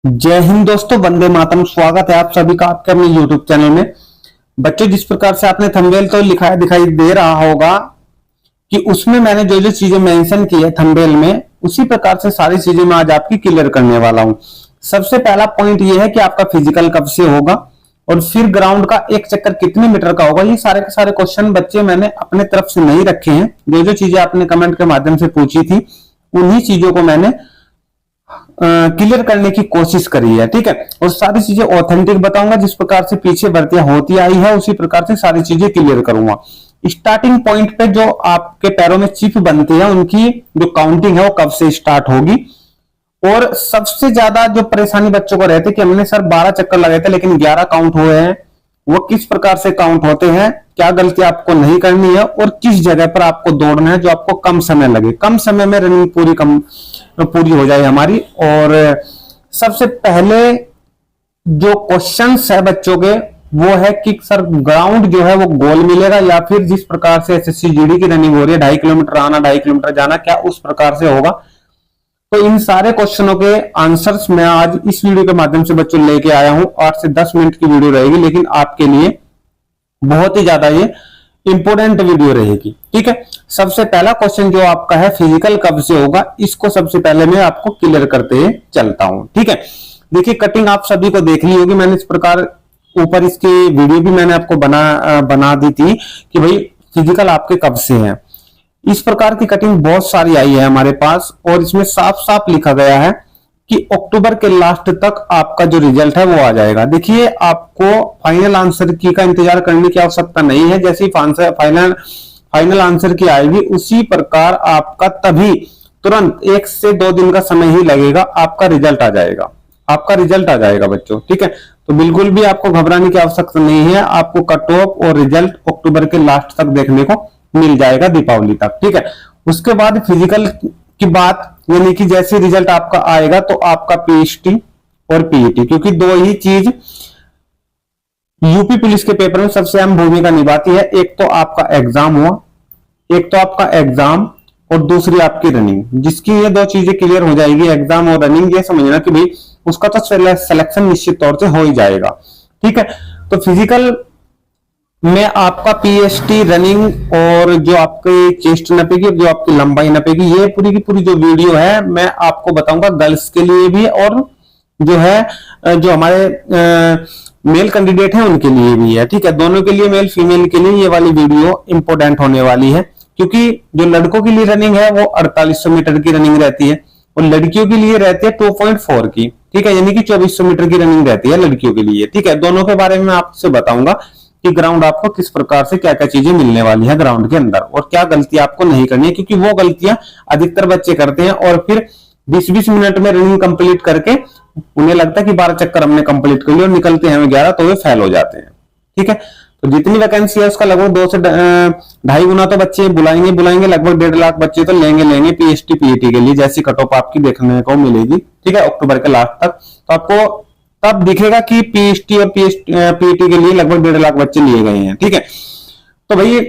जय हिंद दोस्तों, वंदे मातरम। स्वागत है आप सभी का आपके अपने यूट्यूब चैनल में। बच्चों, जिस प्रकार से आपने थंबनेल तो लिखा दिखाई दे रहा होगा कि उसमें मैंने जो जो चीजें मेंशन की है थंबनेल में, उसी प्रकार से सारी चीजें मैं आज आपकी क्लियर करने वाला हूं। सबसे पहला पॉइंट ये है कि आपका फिजिकल कब से होगा और फिर ग्राउंड का एक चक्कर कितने मीटर का होगा। ये सारे के सारे क्वेश्चन बच्चे मैंने अपने तरफ से नहीं रखे हैं। जो जो चीजें आपने कमेंट के माध्यम से पूछी थी उन्हीं चीजों को मैंने क्लियर करने की कोशिश करी है। ठीक है, और सारी चीजें ऑथेंटिक बताऊंगा। जिस प्रकार से पीछे भर्तियां होती आई है उसी प्रकार से सारी चीजें क्लियर करूंगा। स्टार्टिंग पॉइंट पे जो आपके पैरों में चिप बनती है उनकी जो काउंटिंग है वो कब से स्टार्ट होगी। और सबसे ज्यादा जो परेशानी बच्चों को रहती है कि हमने सर 12 चक्कर लगाए थे लेकिन 11 काउंट हुए हैं, वो किस प्रकार से काउंट होते हैं, क्या गलती आपको नहीं करनी है और किस जगह पर आपको दौड़ना है जो आपको कम समय लगे, कम समय में रनिंग पूरी हो जाए हमारी। और सबसे पहले जो क्वेश्चंस है बच्चों के वो है कि सर ग्राउंड जो है वो गोल मिलेगा या फिर जिस प्रकार से एसएससी जीडी की रनिंग हो रही है 2.5 किलोमीटर आना 2.5 किलोमीटर जाना, क्या उस प्रकार से होगा। तो इन सारे क्वेश्चनों के आंसर्स मैं आज इस वीडियो के माध्यम से बच्चों लेके आया हूं। 8 से 10 मिनट की वीडियो रहेगी लेकिन आपके लिए बहुत ही ज्यादा ये इंपोर्टेंट वीडियो रहेगी। ठीक है, सबसे पहला क्वेश्चन जो आपका है फिजिकल कब से होगा, इसको सबसे पहले मैं आपको क्लियर करते चलता हूं। ठीक है, देखिए कटिंग आप सभी को देख ली होगी। मैंने इस प्रकार ऊपर इसकी वीडियो भी मैंने आपको बना दी थी कि भाई फिजिकल आपके कब से है। इस प्रकार की कटिंग बहुत सारी आई है हमारे पास और इसमें साफ साफ लिखा गया है कि अक्टूबर के लास्ट तक आपका जो रिजल्ट है वो आ जाएगा। देखिए, आपको फाइनल आंसर की का इंतजार करने की आवश्यकता नहीं है। जैसे फाइनल आंसर की आएगी उसी प्रकार आपका तभी तुरंत 1 से 2 दिन का समय ही लगेगा, आपका रिजल्ट आ जाएगा। आपका रिजल्ट आ जाएगा बच्चों। ठीक है, तो बिल्कुल भी आपको घबराने की आवश्यकता नहीं है। आपको कट ऑफ और रिजल्ट अक्टूबर के लास्ट तक देखने को मिल जाएगा, दीपावली तक। ठीक है, उसके बाद फिजिकल की बात, यानी कि जैसे रिजल्ट आपका आएगा तो आपका पीएसटी और पीईटी, क्योंकि दो ही चीज यूपी पुलिस के पेपर में सबसे अहम भूमिका निभाती है। एक तो आपका एग्जाम हुआ, एक तो आपका एग्जाम और दूसरी आपकी रनिंग। जिसकी ये दो चीजें क्लियर हो जाएगी, एग्जाम और रनिंग, ये समझना कि भाई उसका तो सिलेक्शन निश्चित तौर से हो ही जाएगा। ठीक है, तो फिजिकल में आपका पीएसटी, रनिंग और जो आपकी चेस्ट नपेगी, जो आपकी लंबाई नपेगी, ये पूरी की पूरी जो वीडियो है मैं आपको बताऊंगा गर्ल्स के लिए भी और जो है जो हमारे मेल कैंडिडेट हैं उनके लिए भी है। ठीक है, दोनों के लिए, मेल फीमेल के लिए ये वाली वीडियो इंपॉर्टेंट होने वाली है। क्योंकि जो लड़कों के लिए रनिंग है वो 4800 मीटर की रनिंग रहती है और लड़कियों के लिए रहती है 2.4 की। ठीक है, यानी कि 2400 मीटर की रनिंग रहती है लड़कियों के लिए। ठीक है, दोनों के बारे में मैं आपसे बताऊंगा कि ग्राउंड आपको किस प्रकार से क्या क्या चीजें मिलने वाली है ग्राउंड के अंदर और क्या गलती आपको नहीं करनी है, क्योंकि वो गलतियां अधिकतर बच्चे करते हैं और फिर 20-20 मिनट में रनिंग कंप्लीट करके उन्हें लगता है कि 12 चक्कर हमने कंप्लीट कर लिया और निकलते हैं 11, तो वे फेल हो जाते हैं। ठीक है, तो जितनी वैकेंसी है उसका लगभग 2 से 2.5 गुना तो बच्चे बुलाएंगे। लगभग 1.5 लाख बच्चे तो लेंगे पीएसटी पीईटी के लिए, जैसी कट ऑफ आपकी देखने को मिलेगी। ठीक है, अक्टूबर के लास्ट तक तो आपको तब दिखेगा कि पीएसटी और पीईटी के लिए लगभग 1.5 लाख बच्चे लिए गए हैं। ठीक है, तो भाई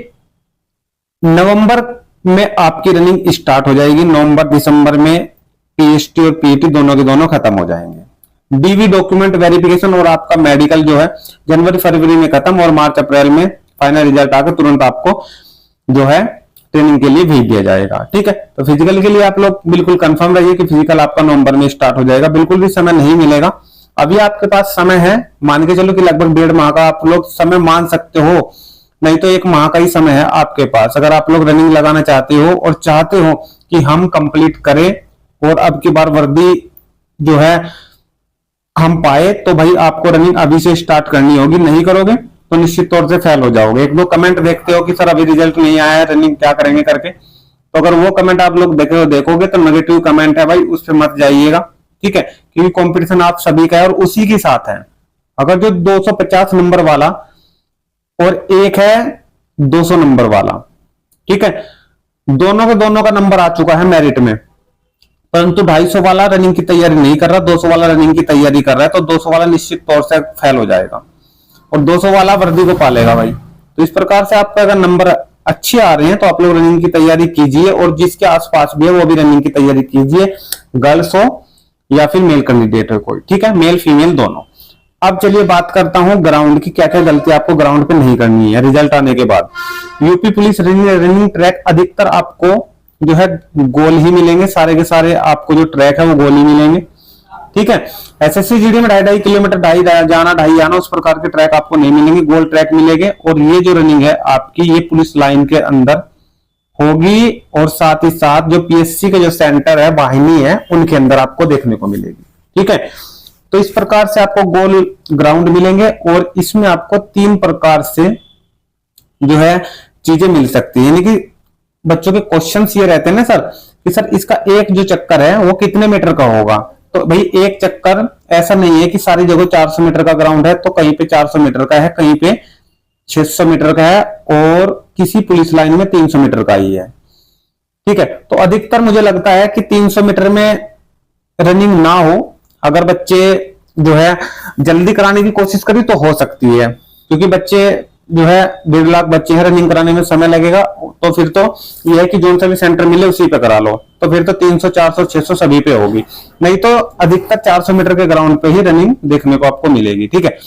नवंबर में आपकी रनिंग स्टार्ट हो जाएगी। नवंबर दिसंबर में पीएसटी और पीईटी दोनों के दोनों खत्म हो जाएंगे। डीवी डॉक्यूमेंट वेरिफिकेशन और आपका मेडिकल जो है जनवरी फरवरी में खत्म और मार्च अप्रैल में फाइनल रिजल्ट आकर तुरंत आपको जो है ट्रेनिंग के लिए भेज दिया जाएगा। ठीक है, तो फिजिकल के लिए आप लोग बिल्कुल कंफर्म रहिए कि फिजिकल आपका नवंबर में स्टार्ट हो जाएगा। बिल्कुल भी समय नहीं मिलेगा। अभी आपके पास समय है, मान के चलो कि लगभग 1.5 माह का आप लोग समय मान सकते हो, नहीं तो 1 माह का ही समय है आपके पास। अगर आप लोग रनिंग लगाना चाहते हो और चाहते हो कि हम कंप्लीट करें और अब की बार वर्दी जो है हम पाए, तो भाई आपको रनिंग अभी से स्टार्ट करनी होगी। नहीं करोगे तो निश्चित तौर से फेल हो जाओगे। 1-2 कमेंट देखते हो कि सर अभी रिजल्ट नहीं आया है, रनिंग क्या करेंगे करके, तो अगर वो कमेंट आप लोग देखोगे तो नेगेटिव कमेंट है भाई, उस पर मत जाइएगा। ठीक है, क्योंकि कंपटीशन आप सभी का है और उसी के साथ है। अगर जो 250 नंबर वाला और एक है 200 नंबर वाला, ठीक है, दोनों का नंबर आ चुका है मेरिट में, परंतु 250 वाला रनिंग की तैयारी नहीं कर रहा, 200 वाला रनिंग की तैयारी कर रहा है, तो 200 वाला निश्चित तौर से फेल हो जाएगा और 200 वाला वर्दी को पालेगा भाई। तो इस प्रकार से आपका अगर नंबर अच्छे आ रहे हैं तो आप लोग रनिंग की तैयारी कीजिए और जिसके आसपास भी है वो भी रनिंग की तैयारी कीजिए। गर्ल्स हो या फिर मेल कैंडिडेट है कोई, ठीक है, मेल फीमेल दोनों। अब चलिए बात करता हूं ग्राउंड की, क्या क्या गलती आपको ग्राउंड पे नहीं करनी है रिजल्ट आने के बाद। यूपी पुलिस रनिंग ट्रैक अधिकतर आपको जो है गोल ही मिलेंगे, सारे के सारे आपको जो ट्रैक है वो गोल ही मिलेंगे, ठीक है। एसएससी जीडी में 2.5 किलोमीटर, 2.5 जाना 2.5 आना, उस प्रकार के ट्रैक आपको नहीं मिलेंगे, गोल ट्रैक मिलेंगे। और ये जो रनिंग है आपकी ये पुलिस लाइन के अंदर होगी, और साथ ही साथ जो पीएससी के जो सेंटर है, वाहिनी है, उनके अंदर आपको देखने को मिलेगी, ठीक है। तो इस प्रकार से आपको गोल ग्राउंड मिलेंगे, और इसमें आपको 3 प्रकार से जो है चीजें मिल सकती है। यानी कि बच्चों के क्वेश्चंस ये रहते हैं ना सर कि सर इसका एक जो चक्कर है वो कितने मीटर का होगा। तो भाई एक चक्कर ऐसा नहीं है कि सारी जगह 400 मीटर का ग्राउंड है तो कहीं पे 400 मीटर का है, कहीं पे 600 मीटर का है, और किसी पुलिस लाइन में 300 मीटर का ही है, ठीक है। तो अधिकतर मुझे लगता है कि 300 मीटर में रनिंग ना हो, अगर बच्चे जो है जल्दी कराने की कोशिश करी तो हो सकती है, क्योंकि बच्चे जो है 1.5 लाख बच्चे हैं, रनिंग कराने में समय लगेगा। तो फिर तो यह है कि जो सा भी सेंटर मिले उसी पे करा लो, तो फिर तो 300 400 600 सभी पे होगी, नहीं तो अधिकतर 400 मीटर के ग्राउंड पे ही रनिंग देखने को आपको मिलेगी, ठीक है।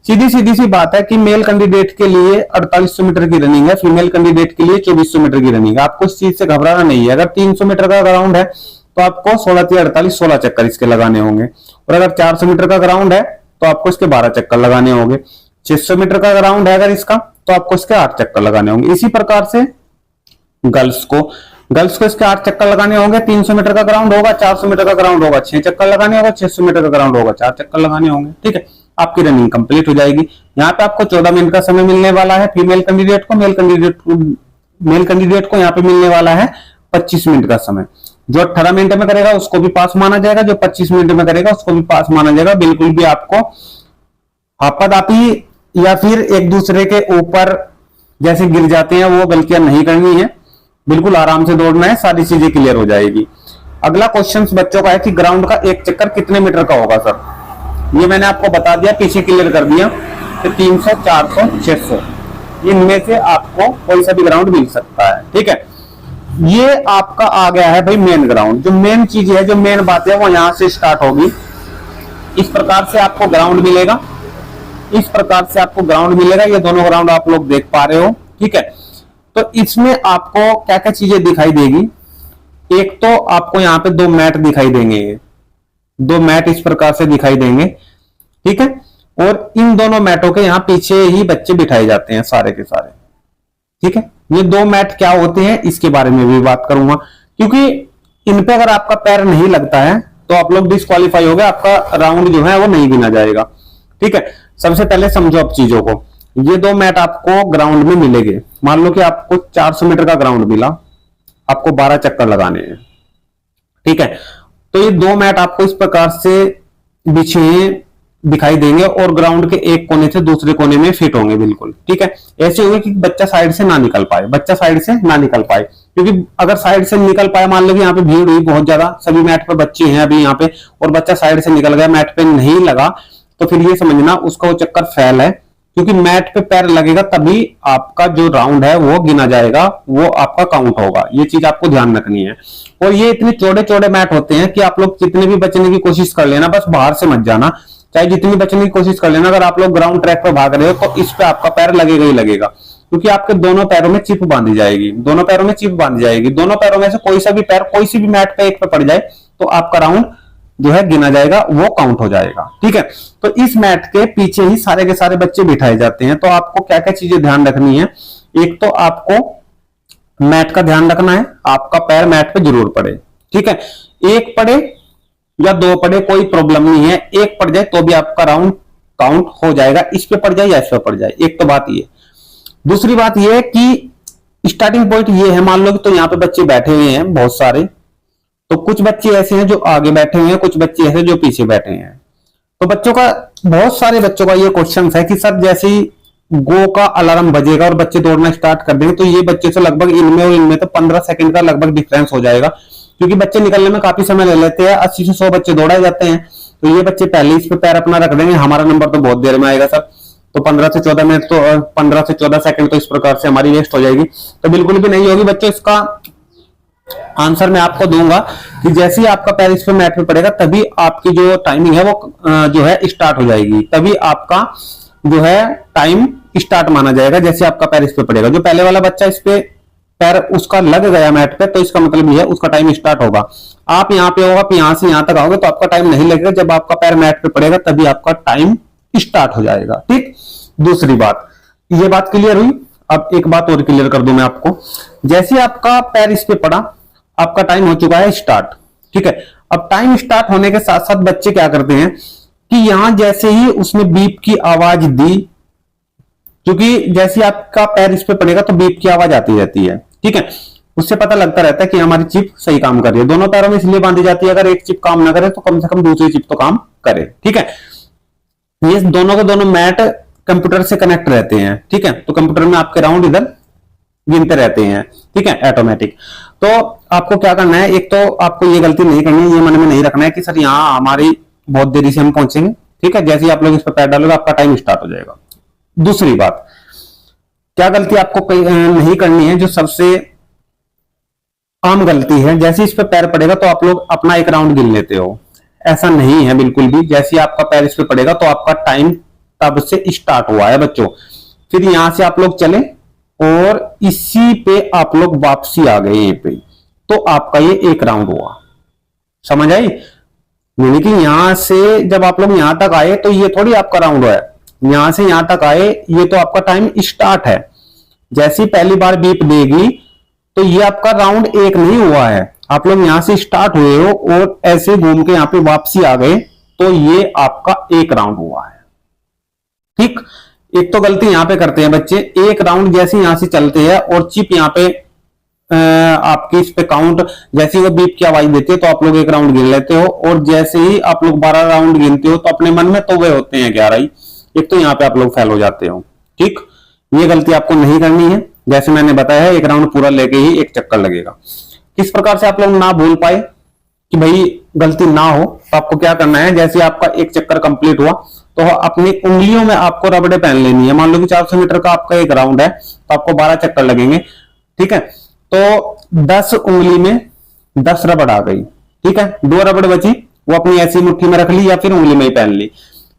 सीधी सी बात है कि मेल कैंडिडेट के लिए 4800 मीटर की रनिंग है, फीमेल कैंडिडेट के लिए 2400 मीटर की रनिंग है। आपको इस चीज से घबराना नहीं है। अगर 300 मीटर का ग्राउंड है तो आपको 16 चक्कर इसके लगाने होंगे, और अगर 400 मीटर का ग्राउंड है तो आपको इसके 12 चक्कर लगाने होंगे। 600 मीटर का ग्राउंड है अगर इसका तो आपको इसके 8 चक्कर लगाने होंगे। इसी प्रकार से गर्ल्स को इसके 8 चक्कर लगाने होंगे। 300 मीटर का ग्राउंड होगा, 400 मीटर का ग्राउंड होगा, 6 चक्कर लगाने होगा, 600 मीटर का ग्राउंड होगा, 4 चक्कर लगाने होंगे, ठीक है। आपकी रनिंग कंप्लीट हो जाएगी। यहाँ पे आपको 14 मिनट का समय मिलने वाला है फीमेल कैंडिडेट को, मेल कैंडिडेट को यहाँ पे मिलने वाला है 25 मिनट का समय। जो 18 मिनट में करेगा उसको भी पास माना जाएगा, जो 25 मिनट में करेगा उसको भी पास माना जाएगा। बिल्कुल भी आपको हापादापी या फिर एक दूसरे के ऊपर जैसे गिर जाते हैं वो गलतियां नहीं करनी है, बिल्कुल आराम से दौड़ना है, सारी चीजें क्लियर हो जाएगी। अगला क्वेश्चन बच्चों का है कि ग्राउंड का एक चक्कर कितने मीटर का होगा सर। ये मैंने आपको बता दिया, पीछे क्लियर कर दिया कि 300 400 600 इनमें से आपको कोई सा भी ग्राउंड मिल सकता है, ठीक है। ये आपका आ गया है भाई मेन ग्राउंड। जो मेन चीज है, जो मेन बात है वो यहां से स्टार्ट होगी। इस प्रकार से आपको ग्राउंड मिलेगा, इस प्रकार से आपको ग्राउंड मिलेगा। ये दोनों ग्राउंड आप लोग देख पा रहे हो, ठीक है। तो इसमें आपको क्या क्या चीजें दिखाई देगी। एक तो आपको यहाँ पे 2 मैट दिखाई देंगे, 2 मैट इस प्रकार से दिखाई देंगे, ठीक है। और इन दोनों मैटों के यहाँ पीछे ही बच्चे बिठाए जाते हैं सारे के सारे, ठीक है। ये 2 मैट क्या होते हैं इसके बारे में भी बात करूंगा, क्योंकि इन पे अगर आपका पैर नहीं लगता है तो आप लोग डिस्क्वालीफाई हो गए, आपका राउंड जो है वो नहीं गिना जाएगा, ठीक है। सबसे पहले समझो आप चीजों को। ये 2 मैट आपको ग्राउंड में मिलेंगे। मान लो कि आपको 400 मीटर का ग्राउंड मिला, आपको 12 चक्कर लगाने हैं, ठीक है। तो ये 2 मैट आपको इस प्रकार से बिछे दिखाई देंगे और ग्राउंड के एक कोने से दूसरे कोने में फिट होंगे, बिल्कुल, ठीक है। ऐसे होंगे कि बच्चा साइड से ना निकल पाए, क्योंकि अगर साइड से निकल पाए, मान लो कि यहाँ पे भीड़ हुई बहुत ज्यादा, सभी मैट पर बच्चे हैं अभी यहाँ पे, और बच्चा साइड से निकल गया, मैट पे नहीं लगा, तो फिर ये समझना उसका वो चक्कर फेल है, क्योंकि मैट पे पैर लगेगा तभी आपका जो राउंड है वो गिना जाएगा, वो आपका काउंट होगा। ये चीज आपको ध्यान रखनी है। और ये इतने चौड़े चौड़े मैट होते हैं कि आप लोग जितने भी बचने की कोशिश कर लेना, बस बाहर से मत जाना, चाहे जितनी बचने की कोशिश कर लेना। अगर आप लोग ग्राउंड ट्रैक पर भाग रहे हो तो इस पे आपका पैर लगेगा ही लगेगा, क्योंकि आपके दोनों पैरों में चिप बांधी जाएगी, दोनों पैरों में से कोई सा भी पैर कोई सी भी मैट पे एक पे पड़ जाए तो आपका राउंड जो है गिना जाएगा, वो काउंट हो जाएगा, ठीक है। तो इस मैट के पीछे ही सारे के सारे बच्चे बिठाए जाते हैं। तो आपको क्या क्या चीजें ध्यान रखनी है। एक तो आपको मैट का ध्यान रखना है, आपका पैर मैट पे जरूर पड़े, ठीक है। एक पड़े या 2 पड़े कोई प्रॉब्लम नहीं है, एक पड़ जाए तो भी आपका राउंड काउंट हो जाएगा, इस पे पड़ जाए या इस पे पड़ जाए। एक तो बात ये। दूसरी बात ये है कि स्टार्टिंग पॉइंट ये है, मान लो कि तो यहाँ पे बच्चे बैठे हुए हैं बहुत सारे, तो कुछ बच्चे ऐसे हैं जो आगे बैठे हुए हैं, कुछ बच्चे ऐसे जो पीछे बैठे हैं। तो बहुत सारे बच्चों का ये क्वेश्चन है कि सर जैसे ही गो का अलार्म बजेगा और बच्चे दौड़ना स्टार्ट कर देंगे तो ये बच्चे से लगभग इनमें और इनमें तो 15 सेकंड का लगभग डिफरेंस हो जाएगा, क्योंकि बच्चे निकलने में काफी समय ले लेते हैं। 80 से 100 बच्चे दौड़ाए जाते हैं, तो ये बच्चे पहले इस पे पैर अपना रख देंगे, हमारा नंबर तो बहुत देर में आएगा सर। तो 15 से 14 मिनट तो 15 से 14 सेकंड तो इस प्रकार से हमारी वेस्ट हो जाएगी। तो बिल्कुल भी नहीं होगी बच्चों, इसका आंसर मैं आपको दूंगा कि जैसे ही आपका पैर इस पे मैट पे पड़ेगा तभी आपकी जो टाइमिंग है वो जो है स्टार्ट हो जाएगी, तभी आपका जो है टाइम स्टार्ट माना जाएगा जैसे आपका पैर इस पे पड़ेगा। जो पहले वाला बच्चा इस पे पैर उसका लग गया मैट पे तो इसका मतलब ये है उसका टाइम स्टार्ट होगा। आप यहाँ पे होगा, आप यहां से यहां तक आओगे तो आपका टाइम नहीं लगेगा, जब आपका पैर मैट पे पड़ेगा तभी आपका टाइम स्टार्ट हो जाएगा। ठीक, दूसरी बात, ये बात क्लियर हुई। अब एक बात और क्लियर कर दूं मैं आपको, जैसे आपका पैर इस पे पड़ा आपका टाइम हो चुका है स्टार्ट। ठीक है, अब टाइम स्टार्ट होने के साथ साथ बच्चे क्या करते हैं कि यहां जैसे ही उसने बीप की आवाज दी, क्योंकि जैसे आपका पैर इस पे पड़ेगा तो बीप की आवाज आती रहती है। ठीक है, उससे पता लगता रहता है कि हमारी चिप सही काम कर रही है। दोनों पैरों में इसलिए बांधी जाती है, अगर एक चिप काम ना करे तो कम से कम दूसरी चिप तो काम करे। ठीक है, ये दोनों के दोनों मैट कंप्यूटर से कनेक्ट रहते हैं। ठीक है, तो कंप्यूटर में आपके राउंड इधर गिनते रहते हैं। ठीक है, ऑटोमेटिक। तो आपको क्या करना है, एक तो आपको ये गलती नहीं करनी है, ये मन में नहीं रखना है कि सर यहाँ हमारी बहुत देरी से हम पहुंचेंगे। ठीक है, जैसे ही आप लोग इस पर पैर डालोगे आपका टाइम स्टार्ट हो जाएगा। दूसरी बात, क्या गलती आपको नहीं करनी है, जो सबसे आम गलती है, जैसे इस पे पैर पड़ेगा तो आप लोग अपना एक राउंड गिन लेते हो। ऐसा नहीं है बिल्कुल भी। जैसे आपका पैर इस पे पड़ेगा तो आपका टाइम तब से स्टार्ट हुआ है बच्चों। फिर यहां से आप लोग चले और इसी पे आप लोग वापसी आ गए यहीं पे, तो आपका ये एक राउंड हुआ। समझ आई? यानी कि यहां से जब आप लोग यहां तक आए तो ये थोड़ी आपका राउंड है, यहां से यहां तक आए ये तो आपका टाइम स्टार्ट है। जैसी पहली बार बीप देगी तो ये आपका राउंड एक नहीं हुआ है, आप लोग यहां से स्टार्ट हुए हो और ऐसे घूम के यहां पे वापसी आ गए तो ये आपका एक राउंड हुआ है। ठीक, एक तो गलती यहां पे करते हैं बच्चे, एक राउंड जैसे यहां से चलते हैं और चिप यहां पे आपकी इस पे काउंट, जैसे वो बीप की आवाज देती है तो आप लोग एक राउंड गिन लेते हो, और जैसे ही आप लोग 12 राउंड गिनते हो तो अपने मन में तो वे होते हैं 11 ही। एक तो यहाँ पे आप लोग फेल हो जाते हो। ठीक, ये गलती आपको नहीं करनी है। जैसे मैंने बताया है एक राउंड पूरा लेके ही एक चक्कर लगेगा। किस प्रकार से आप लोग ना भूल पाए कि भाई गलती ना हो, तो आपको क्या करना है, जैसे आपका एक चक्कर कंप्लीट हुआ तो अपनी उंगलियों में आपको रबड़े पहन लेनी है। मान लो कि 400 मीटर का आपका एक राउंड है तो आपको 12 चक्कर लगेंगे। ठीक है, तो 10 उंगली में 10 रबड़ आ गई। ठीक है, 2 रबड़ बची, वो अपनी ऐसी मुट्ठी में रख ली या फिर उंगली में ही पहन ली।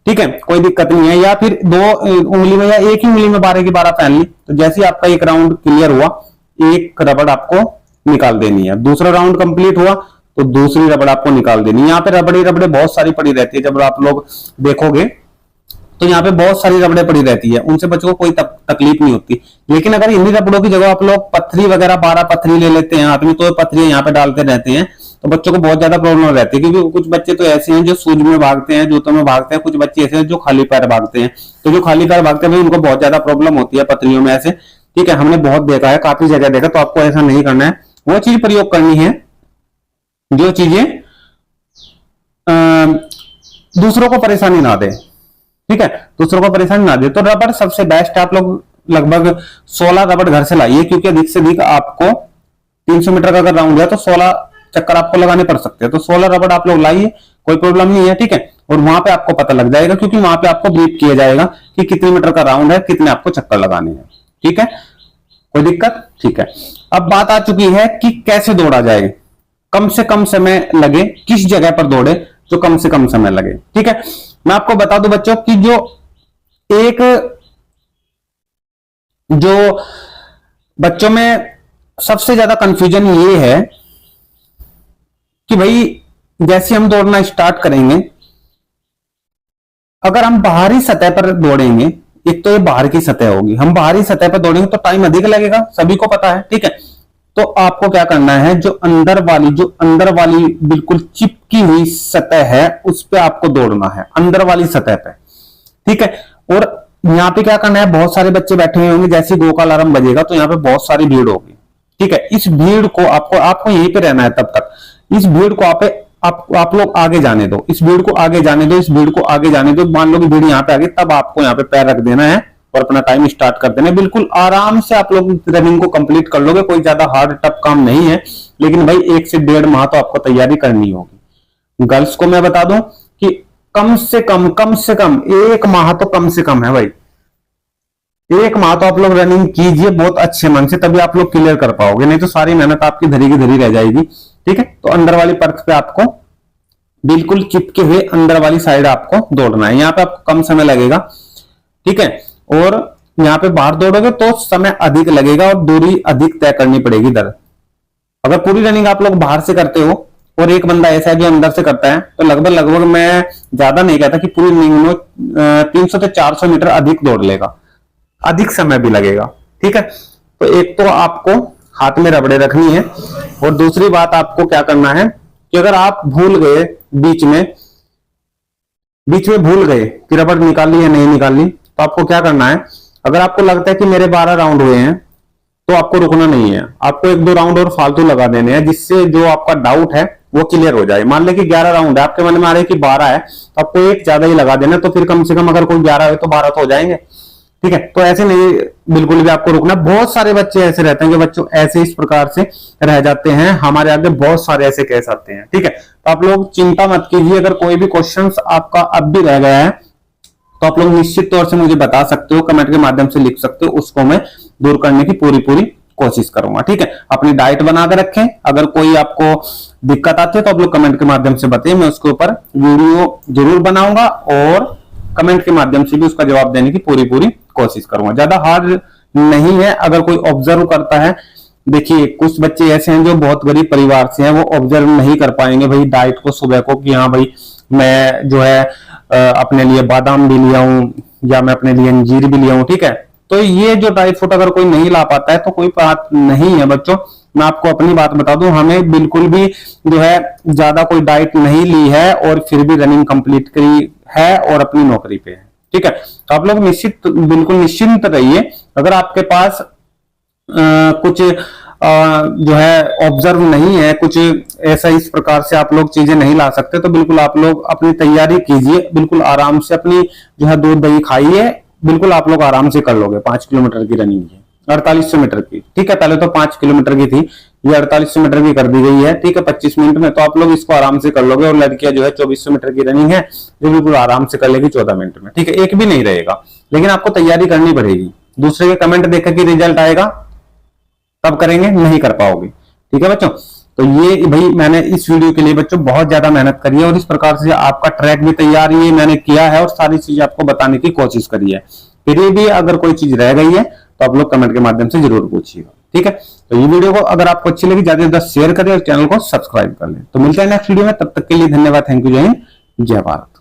ठीक है, कोई दिक्कत नहीं है, या फिर 2 उंगली में या एक ही उंगली में 12 की 12 पहन ली। तो जैसे ही आपका एक राउंड क्लियर हुआ एक रबड़ आपको निकाल देनी है। दूसरा राउंड कंप्लीट हुआ तो दूसरी रबड़ आपको निकाल देनी है। यहाँ पे रबड़ी रबड़े बहुत सारी पड़ी रहती है, जब आप लोग देखोगे तो यहाँ पे बहुत सारी रबड़े पड़ी रहती है, उनसे बच्चों को कोई तकलीफ नहीं होती। लेकिन अगर इन्हीं रबड़ों की जगह आप लोग पत्थरी वगैरह 12 पत्थरी ले लेते हैं हाथ में, तो पत्थरी यहाँ पे डालते रहते हैं तो बच्चों को बहुत ज्यादा प्रॉब्लम रहती है। क्योंकि कुछ बच्चे तो ऐसे हैं जो शूज में भागते हैं, जूतों में भागते हैं, कुछ बच्चे ऐसे हैं जो खाली पैर भागते हैं। तो जो खाली पैर भागते हैं उनको बहुत ज्यादा प्रॉब्लम होती है पत्थरियों में ऐसे। ठीक है, हमने बहुत देखा है, काफी जगह देखा, तो आपको ऐसा नहीं करना है। वो चीज प्रयोग करनी है जो चीजें दूसरों को परेशानी ना दे। ठीक है, दूसरों को परेशानी ना दे। तो रबड़ सबसे बेस्ट है, आप लोग लगभग 16 रबड़ घर से लाइए, क्योंकि अधिक से अधिक आपको 300 मीटर का अगर राउंड है तो 16 चक्कर आपको लगाने पड़ सकते हैं। तो 16 रबड़ आप लोग लाइए, कोई प्रॉब्लम नहीं है। ठीक है, और वहां पे आपको पता लग जाएगा, क्योंकि वहां पे आपको ब्रीफ किया जाएगा कि कितने मीटर का राउंड है, कितने आपको चक्कर लगाने हैं। ठीक है, कोई दिक्कत? ठीक है, अब बात आ चुकी है कि कैसे दौड़ा जाए, कम से कम समय लगे, किस जगह पर दौड़े जो कम से कम समय लगे। ठीक है, मैं आपको बता दूं बच्चों कि जो बच्चों में सबसे ज्यादा कंफ्यूजन ये है कि भाई जैसे हम दौड़ना स्टार्ट करेंगे, अगर हम बाहरी सतह पर दौड़ेंगे, एक तो ये बाहर की सतह होगी, हम बाहरी सतह पर दौड़ेंगे तो टाइम अधिक लगेगा, सभी को पता है। ठीक है, तो आपको क्या करना है, जो अंदर वाली बिल्कुल चिपकी हुई सतह है उस पे आपको दौड़ना है, अंदर वाली सतह पे। ठीक है, और यहाँ पे क्या करना है, बहुत सारे बच्चे बैठे हुए होंगे, जैसे गो का अलार्म बजेगा तो यहाँ पे बहुत सारी भीड़ होगी। ठीक है, इस भीड़ को आपको यहीं पे रहना है तब तक। इस भीड़ को आप लोग आगे जाने दो, इस भीड़ को आगे जाने दो, इस भीड़ को आगे जाने दो। मान लो कि भीड़ यहाँ पे आ गई, तब आपको यहाँ पे पैर रख देना है और अपना टाइम स्टार्ट कर देना है। बिल्कुल आराम से आप लोग रनिंग को कंप्लीट कर लोगे, कोई ज्यादा हार्ड टफ काम नहीं है। लेकिन भाई 1 से 1.5 माह तो आपको तैयारी करनी होगी। गर्ल्स को मैं बता दूं कि कम से कम 1 माह तो कम से कम है भाई। 1 माह तो आप लोग रनिंग कीजिए बहुत अच्छे मन से, तभी आप लोग क्लियर कर पाओगे, नहीं तो सारी मेहनत आपकी धरी की धरी रह जाएगी। ठीक है, तो अंदर वाली परत पे आपको बिल्कुल चिपके हुए अंदर वाली साइड आपको दौड़ना है। यहाँ पे आपको कम समय लगेगा, ठीक है, और यहाँ पे बाहर दौड़ोगे तो समय अधिक लगेगा और दूरी अधिक तय करनी पड़ेगी दर। अगर पूरी रनिंग आप लोग बाहर से करते हो और एक बंदा ऐसा है जो अंदर से करता है, तो लगभग लगभग मैं ज्यादा नहीं कहता कि पूरी रनिंग में 300 से 400 मीटर अधिक दौड़ लेगा, अधिक समय भी लगेगा। ठीक है, तो एक तो आपको हाथ में रबड़े रखनी है, और दूसरी बात आपको क्या करना है कि अगर आप भूल गए बीच में भूल गए कि रबड़ निकाली या नहीं निकाली, तो आपको क्या करना है, अगर आपको लगता है कि मेरे 12 राउंड हुए हैं तो आपको रुकना नहीं है, आपको 1-2 राउंड और फालतू लगा देने हैं, जिससे जो आपका डाउट है वो क्लियर हो जाए। मान ले कि 11 राउंड है, आपके मन में आ रहा है कि 12 है, तो आपको एक ज्यादा ही लगा देना, तो फिर कम से कम अगर कोई 11 है तो 12 तो हो जाएंगे। ठीक है, तो ऐसे नहीं बिल्कुल भी आपको रुकना। बहुत सारे बच्चे ऐसे रहते हैं कि बच्चों ऐसे इस प्रकार से रह जाते हैं, हमारे आगे बहुत सारे ऐसे केस आते हैं। ठीक है, तो आप लोग चिंता मत कीजिए, अगर कोई भी क्वेश्चन आपका अब भी रह गया है तो आप लोग निश्चित तौर से मुझे बता सकते हो, कमेंट के माध्यम से लिख सकते हो, उसको मैं दूर करने की पूरी कोशिश करूंगा। ठीक है, अपनी डाइट बनाकर रखें, अगर कोई आपको दिक्कत आती है तो आप लोग कमेंट के माध्यम से बताइए, मैं उसके ऊपर वीडियो जरूर बनाऊंगा और कमेंट के माध्यम से भी उसका जवाब देने की पूरी कोशिश करूंगा। ज्यादा हार्ड नहीं है, अगर कोई ऑब्जर्व करता है। देखिए कुछ बच्चे ऐसे हैं जो बहुत गरीब परिवार से हैं, वो ऑब्जर्व नहीं कर पाएंगे भाई डाइट को सुबह को, कि हाँ भाई मैं जो है अपने लिए बादाम भी लिया हूं या मैं अपने लिए अंजीर भी लिया हूं। ठीक है, तो ये जो ड्राई फ्रूट अगर कोई नहीं ला पाता है तो कोई बात नहीं है बच्चों, मैं आपको अपनी बात बता दूं, हमें बिल्कुल भी जो है ज्यादा कोई डाइट नहीं ली है और फिर भी रनिंग कंप्लीट करी है और अपनी नौकरी पे है। ठीक है, तो आप लोग बिल्कुल निश्चिंत रहिए। अगर आपके पास कुछ जो है ऑब्जर्व नहीं है, कुछ ऐसा इस प्रकार से आप लोग चीजें नहीं ला सकते, तो बिल्कुल आप लोग अपनी तैयारी कीजिए, बिल्कुल आराम से अपनी जो है दूध दही खाइए, बिल्कुल आप लोग आराम से कर लोगे। 5 किलोमीटर की रनिंग है, 4800 मीटर की। ठीक है, पहले तो 5 किलोमीटर की थी, ये 4800 मीटर की कर दी गई है। ठीक है, 25 मिनट में, तो आप लोग इसको आराम से कर लोगे। और लड़कियां जो है 2400 मीटर की रनिंग है, जो बिल्कुल आराम से कर लेगी 14 मिनट में। ठीक है, एक भी नहीं रहेगा, लेकिन आपको तैयारी करनी पड़ेगी। दूसरे के कमेंट देखकर कि रिजल्ट आएगा तब करेंगे, नहीं कर पाओगे। ठीक है बच्चों, तो ये भाई मैंने इस वीडियो के लिए बच्चों बहुत ज्यादा मेहनत करी है और इस प्रकार से आपका ट्रैक भी तैयार ये मैंने किया है और सारी चीजें आपको बताने की कोशिश करी है। फिर भी अगर कोई चीज रह गई है तो आप लोग कमेंट के माध्यम से जरूर पूछिएगा। ठीक है, तो ये वीडियो को अगर आपको अच्छी लगी ज्यादा से ज्यादा शेयर करें और चैनल को सब्सक्राइब कर लें। तो मिलते हैं नेक्स्ट वीडियो में, तब तक के लिए धन्यवाद, थैंक यू, जय हिंद, जय भारत।